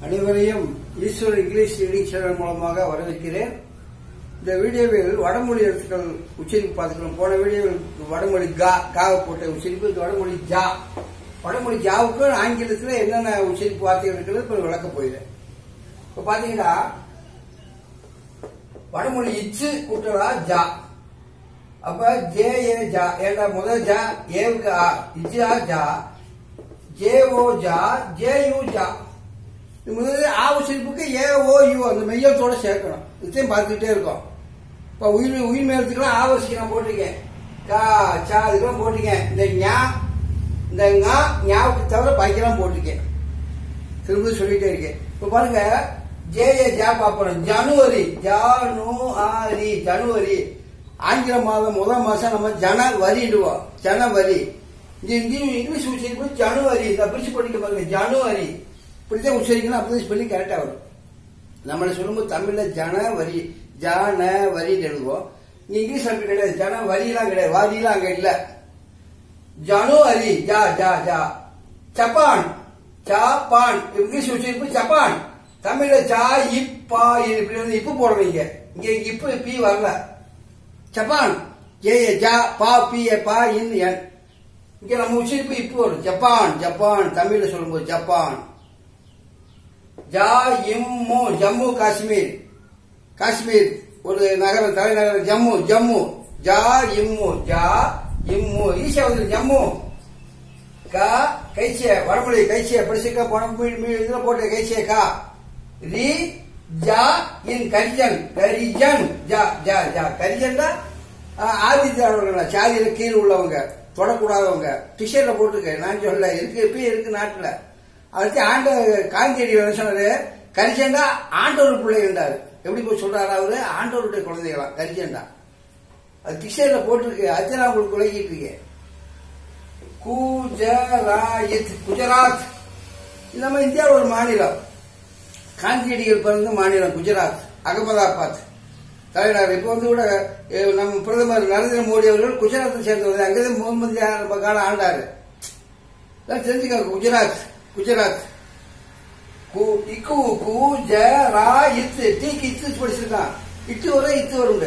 அனைவரையும் Ishwar English reading channel மூலமாக வரவேற்கிறேன். இந்த வீடியோவில் வடமொழி எழுத்துக்கள் உச்சரிப்பு பார்த்துக்கிறோம். போன வீடியோவில் வடமொழி காவை போட்ட உச்சரிப்பு, இது வடமொழி ஜா. வடமொழி ஜாவுக்கு ஆங்கிலத்தில் என்னென்ன உச்சரிப்பு வார்த்தைகள் இருக்கிறது இப்ப விளக்க போயிடுறேன். இப்ப பாத்தீங்கன்னா வடமொழி இச்சு கூட்டலா ஜா. அப்ப ஜே ஏ ஜா, ஏண்டா முதல் ஜா ஏவுக்கு ஆ, இச்சா ஜா, ஜே ஓ ஜா, ஜே யூ ஜா. முதல்ல ஆ உச்சரிப்புக்கு ஏ ஓ யூ அந்த மெய்யத்தோட சேர்க்கணும். இதையும் பார்த்துக்கிட்டே இருக்கோம். இப்ப உயிர் மேலத்துக்குலாம் ஆ வரிசைக்கு நான் போட்டிருக்கேன். கா சா இதுக்கெல்லாம் போட்டிருக்கேன். இந்த ஞா இந்த ஞாவுக்கு தவிர பாக்கியெல்லாம் போட்டிருக்கேன். திரும்ப சொல்லிட்டே இருக்கேன். இப்ப பாருங்க, ஜே ஏ ஜா பாப்போம். ஜனவரி ஜானுஆரி, ஜனவரி ஆங்கில மாதம் முதல் மாசம் நம்ம ஜனவரிடுவோம். ஜனவரி இங்கிலீஷ் உச்சரிப்பு ஜனவரி. இந்த பிரிச்சு படிக்க பாருங்க, ஜனவரி இப்படித்தான் உச்சரிக்கணும். அப்படி சொல்லி கரெக்டா வரும். நம்மள சொல்லும்போது தமிழ்ல ஜனவரி ஜனவரி எழுதுவோம். இங்கிலீஷ் அப்படி கிடையாது. ஜனவரிலாம் கிடையாது, வாரிலாம் அங்க இல்ல. ஜனவரி ஜா ஜா ஜா. ஜப்பான் ஜப்பான் இங்கிலீஷ் உச்சரிப்பு ஜப்பான். தமிழ்ல ஜா இப்பா இப்படி இப்பு போடுறீங்க. இங்க இப்பு பி வரல. ஜப்பான் ஜே ஜா பா பி பா இன் என். இங்க நம்ம உச்சரிப்பு இப்பு வரும். ஜப்பான் ஜப்பான் தமிழ்ல சொல்லும்போது ஜப்பான். ஜா இம்மு ஜம்மு காஷ்மீர். காஷ்மீர் ஒரு நகரம், தலைநகரம் ஜம்மு. ஜம்மு ஜா இம்மு ஜா இம்மு ஈஷா வந்து ஜம்மு. கா கைச்சிய வடமொழி கைச்சிய படிச்சுக்க போன போட்ட கைச்சிய கா. ரி ஜா இன் கரிஜன். கரிஜன் ஜா ஜா ஜா. கரிஜன் தான் ஆதித்யாளர்கள், சாதியில கீழே உள்ளவங்க, தொடக்கூடாதவங்க. டிஷர்ட்ல போட்டுருக்க நான் சொல்ல இருக்கு, இப்பயும் இருக்கு நாட்டுல. அதுக்கு காந்தியடி சொன்னாரு, கரிஜண்டா ஆண்டவர் பிள்ளை இருந்தாரு. எப்படி போய் சொல்றாரு அவரு, ஆண்டவருடைய குழந்தைகளாம் கரிஜண்டா. அது டிஷர்ட்ல போட்டிருக்கு. அதுதான் நான் உங்களுக்கு விளக்கிட்டு இருக்கேன். குஜராத் குஜராத் நம்ம இந்தியாவில் ஒரு மாநிலம். காந்தியடிகள் பிறந்த மாநிலம் குஜராத். அகமதாபாத் தலைநகர். இப்ப வந்து கூட நம்ம பிரதமர் நரேந்திர மோடி அவர்கள் குஜராத்தை சேர்ந்தவர். அங்கேதான் முகமது காலம் ஆண்டாரு. தெரிஞ்சுக்க, குஜராத் குஜராத். இக்கு குஜராத் டீக்கு இத்து படிச்சிருக்கான். இட்டு வரும் இத்து வரும்.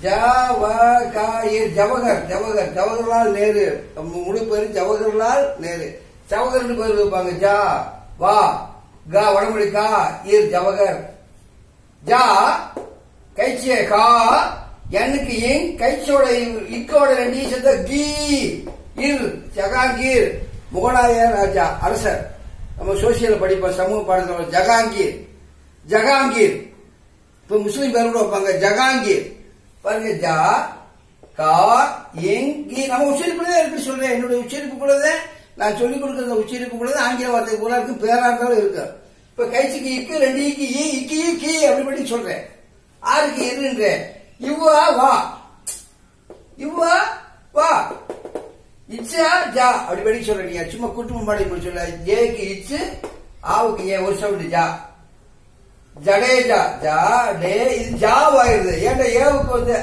ஜவஹர் ஜவஹர் ஜவஹர்லால் நேரு. முழு பேரு ஜவஹர்லால் நேரு. ஜவஹர்னு பேர் வைப்பாங்க. ஜா வா கா வடமொழி கா இர் ஜவஹர். ஜா கைச்சிய கா எனக்கு இங் கைச்சோட இக்கோட ரெண்டு சேர்ந்த கீ இர் ஜகாங்கீர். முகலாய ராஜா அரசர். நம்ம சோசியல் படிப்போம், சமூக பாடத்தில் ஜகாங்கீர். ஜகாங்கீர் இப்ப முஸ்லீம் பேர் கூட வைப்பாங்க ஜகாங்கீர். பாருங்க, ஜா கா எங்கி நம்ம உச்சரிப்புலதான் இருக்கு சொல்றேன். என்னுடைய உச்சரிப்புக்குள்ளதான் நான் சொல்லிக் கொடுக்கற உச்சரிப்புக்குள்ளதான் ஆங்கில வார்த்தை கூட இருக்கு, பேரா இருந்தாலும் இருக்கு. இப்ப கைச்சிக்கு இக்கு ரெண்டு இக்கு இக்கி கீ அப்படி பண்ணி சொல்றேன். ஆறுக்கு இருன்ற இவ்வா வா, இவ்வா வா, இச்சா ஜா அப்படி பண்ணி சொல்றீங்க. சும்மா குட்டும மாடி சொல்ல. ஜேக்கு இச்சு, ஆவுக்கு ஏ ஒரு சவுண்ட் ஜா. ஜடேஜா ஜா டே இது ஜாவாயிருது. ஏன்டா ஏவுக்கு வந்து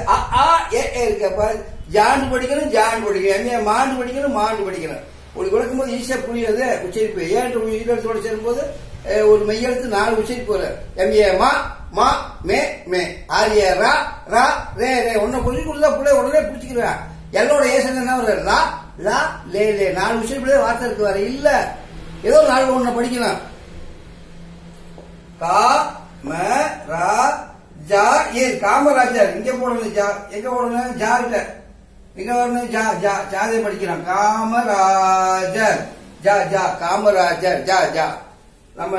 இருக்க. ஜாண்டு படிக்கணும் ஜான் படிக்கணும், மாண்டு படிக்கணும் மாண்டு படிக்கணும். உங்களுக்கு விளக்கும் போது ஈஸியா புரியாது உச்சரிப்பு. ஏன் உயிரெழுத்தோட சேரும்போது ஒரு மெய்யெழுத்து 4 உச்சரிப்பு வரும். எம்ஏ மா மா மே மே. ஆரிய ரா ரா ரே ரே. ஒன்ன சொல்லி கொடுத்தா பிள்ளை உடனே பிடிச்சிக்கிறான். எல்லோட ஏசன் என்ன வர லா லா லே லே. 4 உச்சரிப்புல வார்த்தை இருக்கு வர இல்ல. ஏதோ 4 ஒண்ணு படிக்கலாம். கா ம ரா ஜா ஏ. காமராஜர் இங்க போடணும். ஜா எங்க போடணும், ஜா கிட்ட எங்க வரணும், ஜா ஜா ஜாதே படிக்கலாம். காமராஜர் ஜா ஜா காமராஜர் ஜா ஜா. நம்ம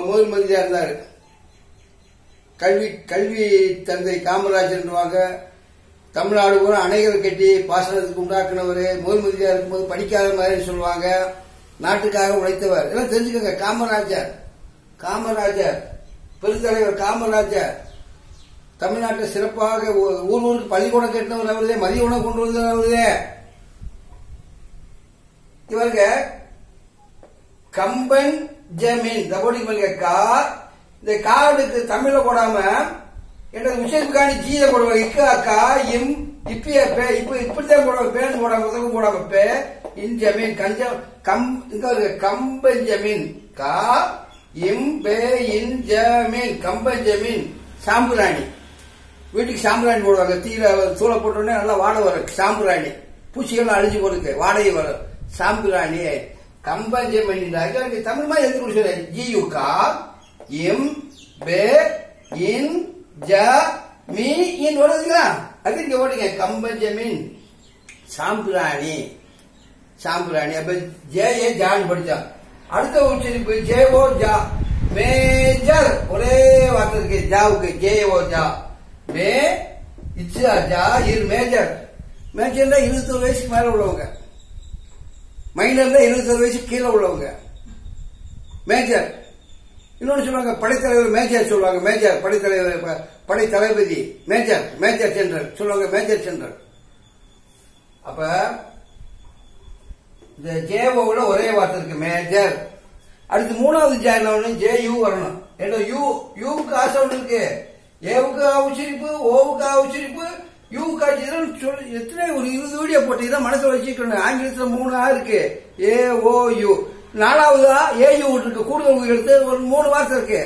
முதல்மதியா இருந்தாரு. கல்வி தந்தை காமராஜர்வாங்க. தமிழ்நாடு பூரா அணைகள் கட்டி பாசனத்துக்கு உண்டாக்குனவர். முதல்மதியா இருக்கும்போது படிக்காத மாதிரி சொல்லுவாங்க. நாட்டுக்காக உழைத்தவர். இதெல்லாம் தெரிஞ்சுக்கோங்க. காமராஜர் காமராஜர் பெருந்தலைவர் காமராஜர். தமிழ்நாட்டில் சிறப்பாக ஊர் ஊருக்கு பள்ளிக்கூடம் கட்டினவர் அவருதே. மதிய உணவு கொண்டு வந்தவர் அவருதே. இவருங்க கம்பன் ஜமீன் கா. இந்த காடுக்கு தமிழ்ல போடாம என்ற உச்சரிப்புக்காண்டி ஜீத போடுவாங்க. இக்கா கா இம் இப்ப இப்படித்தான் போடுவாங்க. பேருந்து போடாம உதவு போடாம இன் ஜமீன் கம்பன் ஜமீன் கா இம் பே இன் ஜமீன் கம்பஞ்சமீன் சாம்பிராணி. வீட்டுக்கு சாம்பிராணி போடுவாங்க. தீர தூளை போட்டோடனே நல்லா வாடை வரும். சாம்பிராணி பூச்சிகள்லாம் அழிஞ்சு போடுக்கு வாடகை வரும். சாம்பிராணி கம்பஞ்சமீன் தமிழ் மாதிரி எடுத்து கொடுத்து ஜியுகா இம் பே இன் ஜ மீ இன் வருதுங்களா? அது இங்க ஓடுங்க. கம்பஞ்சமீன் சாம்பிராணி சாம்பிராணி. அப்ப ஜே ஏ ஜான் படிச்சோம். அடுத்த உச்சரிப்பு ஜே ஓ ஜா மேஜர். ஒரே வார்த்தை இருக்கு ஜாவுக்கு. ஜே ஓ ஜா மே இச்சா ஜா இர் மேஜர். மேஜர்னா 21 வயசுக்கு மேல உள்ளவங்க. மைனர்னா 21 வயசுக்கு கீழே உள்ளவங்க மேஜர். இன்னொன்னு சொல்லுவாங்க படைத்தலைவர் மேஜர் சொல்லுவாங்க. மேஜர் படைத்தலைவர் படை தளபதி மேஜர். மேஜர் ஜெனரல் சொல்லுவாங்க. Major general. அப்ப இந்த ஜேஓல ஒரே வார்த்தை இருக்கு மேஜர். அடுத்து மூணாவது ஜே ஜே யூ வரணும். ஏன்னா யூவுக்கு ஆசை ஒன்று இருக்கு. ஏவுக்கு உச்சரிப்பு, ஓவுக்கு உச்சரிப்பு, யூவுக்கு சொல்லி எத்தனை ஒரு 20 வீடியோ போட்டு இதான் மனசுல வச்சுக்கணும். ஆங்கிலத்துல 3 இருக்கு. ஏ ஓ யூ. 4வதா ஏயு இருக்கு. கூடுதல் உயிரெழுத்து ஒரு 3 வார்த்தை இருக்கு.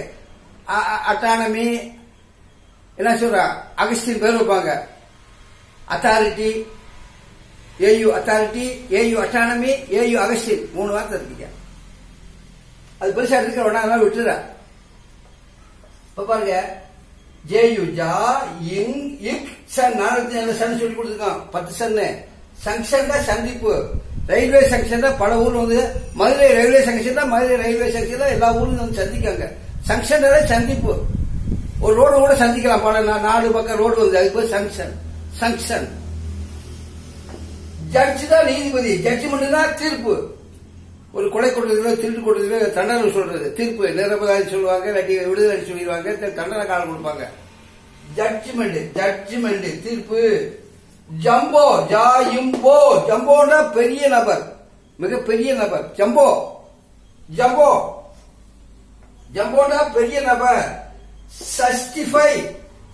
அட்டானமி என்ன சொல்ற அகஸ்டின் பேர் வைப்பாங்க. Authority AU authority, AU autonomy, AU Augustine 3 வார்த்தை இருக்குங்க. அது பெருசா எடுத்துக்க வேணா விட்டுற. பாருங்க ஜேயு ஜா இங் இக் சன். சன் சொல்லி கொடுத்துருக்கான் 10 சன்னு. சங்ஷன் தான் சந்திப்பு. ரயில்வே சங்ஷன் தான் பல ஊர்ல வந்து மதுரை ரயில்வே சங்ஷன் தான். மதுரை ரயில்வே சங்ஷன் தான் எல்லா ஊர்லயும் வந்து சந்திக்காங்க. சங்ஷன் சந்திப்பு. ஒரு ரோடு கூட சந்திக்கலாம். பல 4 பக்கம் ரோடு வந்து அதுக்கு பேர் சங்ஷன். சங்ஷன். ஜட்ஜ் தான் நீதிபதி. ஜட்ஜ்மெண்ட் தான் தீர்ப்பு. ஒரு கொலை கொடுத்ததுல திருட்டு கொடுத்ததுல தண்டனை சொல்றது தீர்ப்பு. நிரபராதி சொல்லுவாங்க, இல்லாட்டி விடுதலை சொல்லிடுவாங்க, தண்டனை காலம் கொடுப்பாங்க. ஜட்ஜ்மெண்ட் ஜட்ஜ்மெண்ட் தீர்ப்பு. ஜம்போ ஜா இம்போ. ஜம்போன்னா பெரிய நபர், மிகப்பெரிய நபர். ஜம்போ ஜம்போ ஜம்போன்னா பெரிய நபர். சஸ்டிஃபை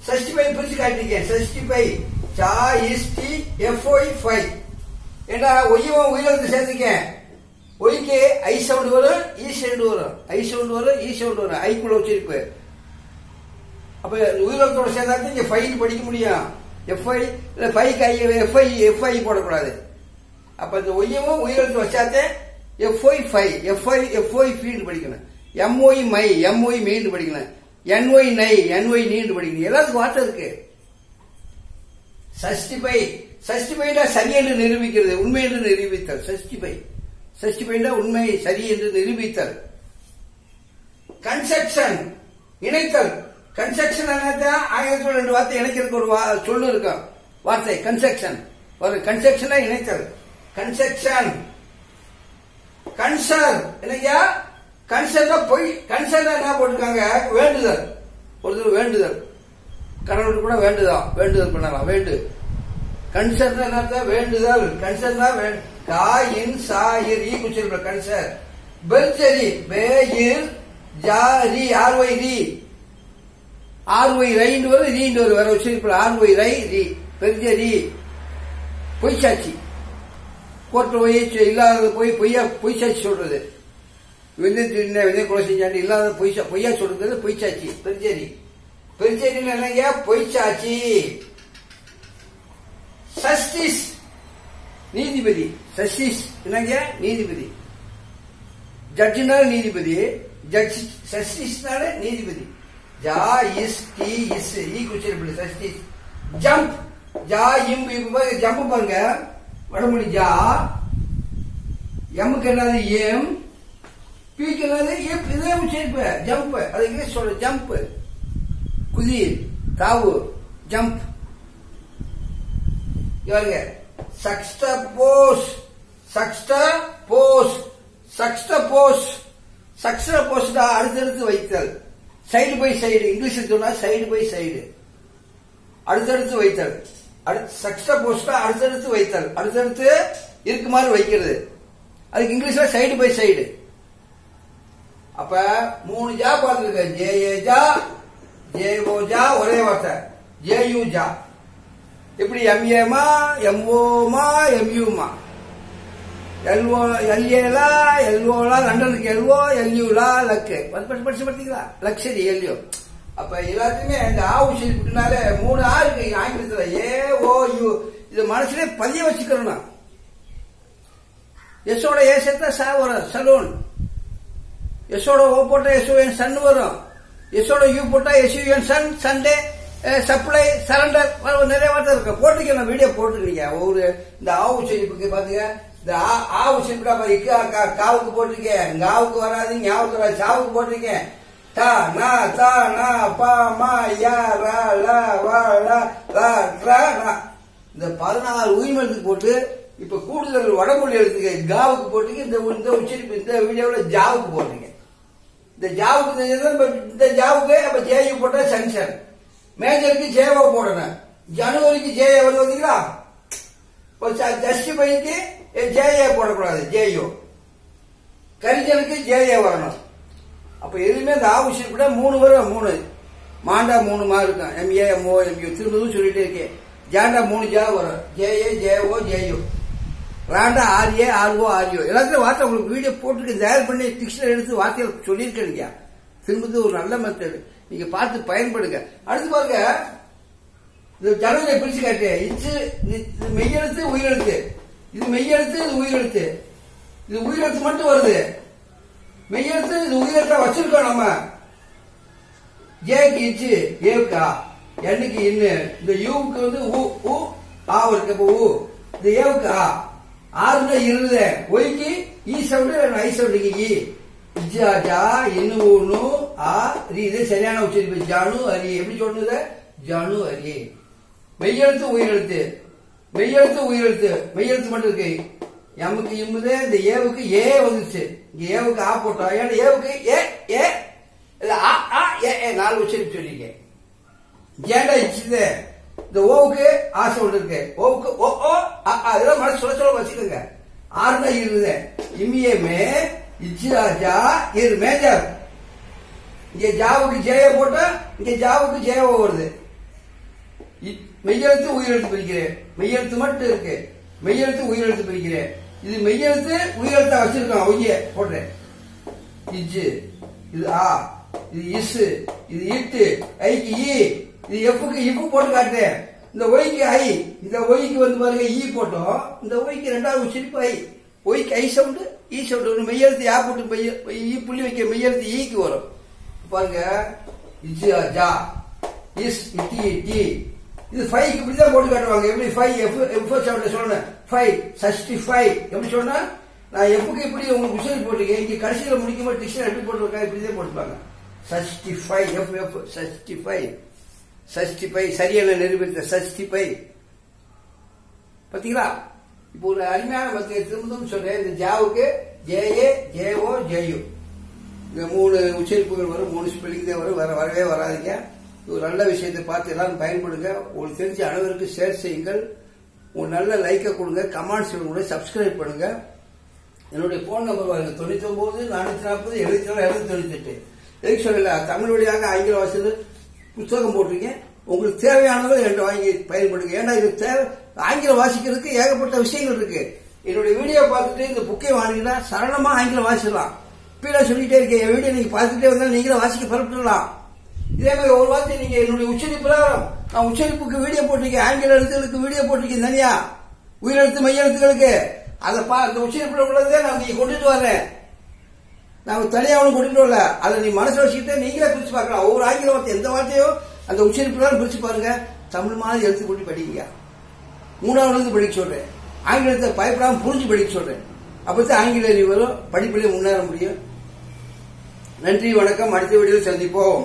சஸ்டிஃபை பிரிச்சு காட்டிருக்கேன். சஸ்டிஃபை ஜா இஸ்டி எஃப்ஒய் 5. ஏன்னா ஒய்யும் உயிரெழுத்து சேர்த்துக்கேன். ஒய்க்கு ஐ சவுண்ட் வரும், ஈ சவுண்ட் வரும். ஐ சவுண்ட் வரும், ஈ சவுண்ட் வரும். ஐக்குள்ள உச்சரிப்பு. அப்ப உயிரெழுத்தோட சேர்ந்தா இங்க 5 படிக்க முடியும். எஃப்ஐ இல்ல 5க்கு எஃப்ஐ போடக்கூடாது. அப்ப இந்த ஒய்யவும் உயிரெழுத்து வச்சாத்தே எஃப்ஒய் 5. எஃப்ஒய் ஃபீல்டு படிக்கணும். எம்ஒய் மை, எம்ஒய் மீண்டு படிக்கணும். என்ஒய் நை, என்ஒய் நீண்டு படிக்கணும். எல்லாத்துக்கும் வார்த்தை இருக்கு. சஷ்டிபை சஷ்டிபைனா சரி என்று நிரூபிக்கிறது, உண்மை என்று நிரூபித்தல். சஷ்டிபை சஷ்டிபைனா உண்மை சரி என்று நிரூபித்தல். கன்ஸ்ட்ரக்ஷன் இணைத்தல். கன்ஸ்ட்ரக்ஷன் ஆங்கிலத்தில் 2 வார்த்தை இணைக்கிறதுக்கு ஒரு சொல்லு இருக்கும். வார்த்தை கன்ஸ்ட்ரக்ஷன். ஒரு கன்ஸ்ட்ரக்ஷனா இணைத்தல். கன்ஸ்ட்ரக்ஷன். கன்சர் இல்லையா? கன்சர்னா பொய். கன்சர்னா என்ன போட்டிருக்காங்க? வேண்டுதல். ஒருத்தர் வேண்டுதல். கடவுளுக்கு கூட வேண்டுதல் வேண்டுதல் பண்ணலாம். வேண்டு கன்சர்னா என்ன? வேண்டுதல். கன்சர்னா காயின் சாயிர் ஈ குச்சல் கன்சர். பெர்ஜரி பேயிர் ஜாரி ஆர்ஒய் ரி. ஆர்ஒய் ரைண்டு வரும், ரீண்டு வரும். வேற வச்சிருப்ப ஆர்ஒய் ரை ரி. பெர்ஜரி பொய்ச்சாட்சி. கோர்ட்ல போய் இல்லாத போய் பொய்ச்சாட்சி சொல்றது. வெந்தயம் கொலை செஞ்சாண்டி இல்லாத பொய்யா சொல்றது பொய்ச்சாட்சி. பெர்ஜரி பெர்ஜரின்னு என்னங்க? பொய்ச்சாட்சி. சஸ்டிஸ் நீதிபதி. சஸ்டிஸ் என்னங்க? நீதிபதி. ஜட்ஜினால நீதிபதி. ஜட்ஜ் சஸ்டிஸ்னால நீதிபதி. ஜா இஸ் டி இஸ் ஈ குச்சல் சஸ்டிஸ். ஜம்ப் ஜா இம் ஜம்ப் பாருங்க. வடமொழி ஜா. எம்முக்கு என்னது? எம். பிக்கு என்னது? எப். இதே உச்சரிப்பு ஜம்ப். அது இங்கிலீஷ் சொல்ற ஜம்ப். குதி தாவு ஜம்ப். இவங்க சக்ஸ்டபோஸ் சக்ஸ்டபோஸ் சக்ஸ்டபோஸ் சக்ஸ்டபோஸ் அடுத்தடுத்து வைத்தல். Side by side. இங்கிலீஷ் சொன்னா சைடு பை சைடு. அடுத்தடுத்து வைத்தல். சக்ஸ்டபோஸ் அடுத்தடுத்து வைத்தல். அடுத்தடுத்து இருக்குமாறு வைக்கிறது. அதுக்கு இங்கிலீஷ்ல சைடு பை சைடு. அப்ப 3 ஜா பார்த்துருக்க. J A Jha, J O ஜா ஒரே வார்த்தை. ஜே யூ ஜா. எப்படி? எம்ஏமா, எம்ஓமா, எம்யூமா. எல்ஏலா எல்ஓலா லண்டனுக்கு எல்ஓ எல்யூலா லக்கு படிச்சு பார்த்தீங்களா லக்ஸரி எல்யூ. அப்ப எல்லாத்துக்குமே இந்த ஆ உச்சரிப்புனால 3 ஆ இருக்கு ஆங்கிலத்துல AOU. இது மனசுல பதிய வச்சுக்கணும். எஸோட ஏ சேர்த்தா சா வரும் சலூன். எஸோட ஓ போட்டா எஸ்ஓஎன் சன் வரும். எஸோட யூ போட்டா S U N sun Sunday supply surrender நிறைய வார்த்தை இருக்கு. போட்டுக்க வீடியோ போட்டுருக்கீங்க. ஒரு இந்த ஆ உச்சரிப்புக்கு பாத்தீங்க. இந்த ஆ உச்சரிப்புடா காவுக்கு போட்டிருக்கேன். காவுக்கு வராது ஞாவுக்கு வராது சாவுக்கு போட்டிருக்கேன். தா நா தா நா பா மா யா ரா லா வா லா லா ரா நா இந்த 16 உயிர்மெழுத்துக்கு போட்டு இப்ப கூடுதல் வடமொழி எழுத்துக்கு காவுக்கு போட்டீங்க. இந்த உச்சரிப்பு இந்த வீடியோவில் ஜாவுக்கு போட்டீங்க. இந்த ஜாவுக்கு இந்த ஜாவுக்கு அப்ப ஜேயு போட்டா சங்ஷன். மேஜருக்கு ஜேவோ போடணும். ஜனவரிக்கு ஜேஏ வந்து வந்தீங்களா? ஜஸ்டிஃபைக்கு ஜேஏ போடக்கூடாது. ஜேயு கரிஜனுக்கு ஜேஏ வரணும். அப்ப எதுவுமே இந்த ஆவுஷிப்பிட 3 வரும். 3 மாண்டா 3 மார்க் இருக்கும். MA MO MU திரும்பவும் சொல்லிட்டே இருக்கேன். ஜாண்டா 3 ஜா வரும். JA JO JU ராண்டா RA RO RU எல்லாத்தையும் வார்த்தை உங்களுக்கு வீடியோ போட்டு தயார் பண்ணி டிக்ஷனரி எடுத்து வார்த்தைகள் சொல்லியிருக்கீங்க. திரும்பது ஒரு நல்ல மெத்தட் நீங்க பார்த்து பயன்படுங்க. அடுத்து பாருங்க இது ஜனவரி பிரிச்சு காட்டு. இது மெய்யெழுத்து உயிரெழுத்து. இது மெய்யெழுத்து இது உயிரெழுத்து. இது உயிரெழுத்து மட்டும் வருது. மெய்யெழுத்து இது உயிரெழுத்தா வச்சிருக்கோம். நம்ம ஜேக்கு இச்சு ஏவுக்கு ஆ என்னுக்கு இன்னு இந்த யூவுக்கு வந்து ஊ ஆ இருக்கு. அப்ப ஊ இந்த ஏவுக்கு ஆ ஆறுனா இருது. ஒய்க்கு ஈ சவுண்டு ஐ சவுண்டுக்கு ஈ ஜா ஜா இன்னு ஊனு ஆ ரி இது சரியான உச்சரிப்பு. ஜானு அரி எப்படி சொல்றது? ஜானு அரி. மெய்யெழுத்து உயிரெழுத்து. மெய்யெழுத்து உயிரெழுத்து. மெய்யெழுத்து மட்டும் இருக்கு. எம்முக்கு இம்முது இந்த ஏவுக்கு ஏ வந்துச்சு. இங்க ஏவுக்கு ஆ போட்டோம். ஏன்னா ஏவுக்கு ஏ ஏ ஆ ஆ ஏ 4 உச்சரிப்பு சொல்லிருக்கேன். ஜேண்டா இச்சுது. இந்த ஓவுக்கு ஆ சவுண்ட் இருக்கு. ஓவுக்கு ஓ ஓ அதெல்லாம் மனசு சொல்ல வச்சுக்கோங்க. ஆறுனா இருது. இம்மியமே இச்சிராஜா இரு மேஜர். இங்க ஜாவுக்கு ஜேய போட்டா இங்க ஜாவுக்கு ஜேவோ வருது. மெய்யெழுத்து உயிரெழுத்து பிரிக்கிறேன். மெய்யெழுத்து மட்டும் இருக்கு. மெய்யெழுத்து உயிரெழுத்து பிரிக்கிறேன். இது மெய்யெழுத்து உயிரெழுத்தா வச்சிருக்கோம். ஒய்ய போடுறேன். இஜு இது ஆ இது இசு இது இட்டு ஐக்கு ஈ இது எஃப்க்கு இப்பு போட்டு காட்டுறேன். இந்த ஒய்க்கு ஐ இந்த ஒய்க்கு வந்து பாருங்க ஈ போட்டோம். இந்த ஒய்க்கு 2வது உச்சரிப்பு ஐ. ஒய்க்கு ஐ சவுண்டு ஈ சவுண்டு. மெய்யெழுத்து யா போட்டு ஈ புள்ளி வைக்க மெய்யெழுத்து ஈக்கு வரும். பாருங்க இஜு ஜா இஸ் இட்டி இட்டி இது 5க்கு இப்படிதான் போட்டு காட்டுவாங்க. எப்படி 5 எஃப் சவுண்ட் சொல்லணும். 5 65 எப்படி சொன்னா நான் எஃப்க்கு இப்படி உங்களுக்கு உச்சரிப்பு போட்டுருக்கேன். இங்க கடைசியில முடிக்கும்போது டிக்ஷனரி எப்படி போட்டுருக்காங்க இப்படிதான் போட்டுப்பாங்க. 65 எஃப் எஃப் 65 சரியான நிரூபித்த 65 பாத்தீங்களா? இப்போ ஒரு அருமையான மத்திய திரும்பவும் சொல்றேன். இந்த ஜாவுக்கு ஜேஏ ஜேஓ ஜேயு இந்த 3 உச்சரிப்புகள் வரும். 3 ஸ்பெல்லிங் தான் வரும். வரவே வராதிங்க. ஒரு நல்ல விஷயத்தை பார்த்து எல்லாரும் பயன்படுங்க. உங்களுக்கு தெரிஞ்ச அனைவருக்கு ஷேர் செய்யுங்கள். ஒரு நல்ல லைக்கை கொடுங்க. கமெண்ட்ஸ் கொடுங்க. சப்ஸ்கிரைப் பண்ணுங்க. என்னுடைய போன் நம்பர் பாருங்க 99 440 74 298. எதுக்கு சொல்லல தமிழ் வழியாக ஆங்கில வாசல் புத்தகம் போட்டிருக்கேன். உங்களுக்கு தேவையானதை என்கிட்ட வாங்கி பயன்படுங்க. ஏன்னா இது தேவை ஆங்கிலம் வாசிக்கிறதுக்கு ஏகப்பட்ட விஷயங்கள் இருக்கு. என்னுடைய வீடியோ பார்த்துட்டு இந்த புக்கை வாங்கினா சரளமா ஆங்கிலம் வாசிக்கலாம். இப்ப சொல்லிட்டே இருக்கேன். என் வீடியோ நீங்க பார்த்துட்டே வந்தாலும் நீங்களே வாசிக்க பரப்பிடலாம். இதே மாதிரி ஒரு வார்த்தை நீங்க என்னுடைய உச்சரிப்புல நான் உச்சரிப்புக்கு வீடியோ போட்டிருக்கேன். ஆங்கில எழுத்துக்களுக்கு வீடியோ போட்டிருக்கேன் தனியா. உயிரெழுத்து மையெழுத்துக்களுக்கு அதை அந்த உச்சரிப்புல உள்ளதே நான் நீங்க கொண்டுட்டு வரேன். நாங்க தனியா அவனு கொண்டுட்டு வரல. அதை நீ மனசுல வச்சுக்கிட்டு நீங்களே பிரிச்சு பார்க்கலாம். ஒவ்வொரு ஆங்கில வார்த்தை எந்த வார்த்தையோ அந்த உச்சரிப்புல பிரிச்சு பாருங்க. தமிழ் மாதிரி எழுத்து போட்டு படிங்க. 3வது படிக்க சொல்றேன். ஆங்கிலத்தை பயப்படாம புரிஞ்சு படிக்க சொல்றேன். அப்பதான் ஆங்கில வரும். படிப்பிலே முன்னேற முடியும். நன்றி வணக்கம். அடுத்த வீடியோவில் சந்திப்போம்.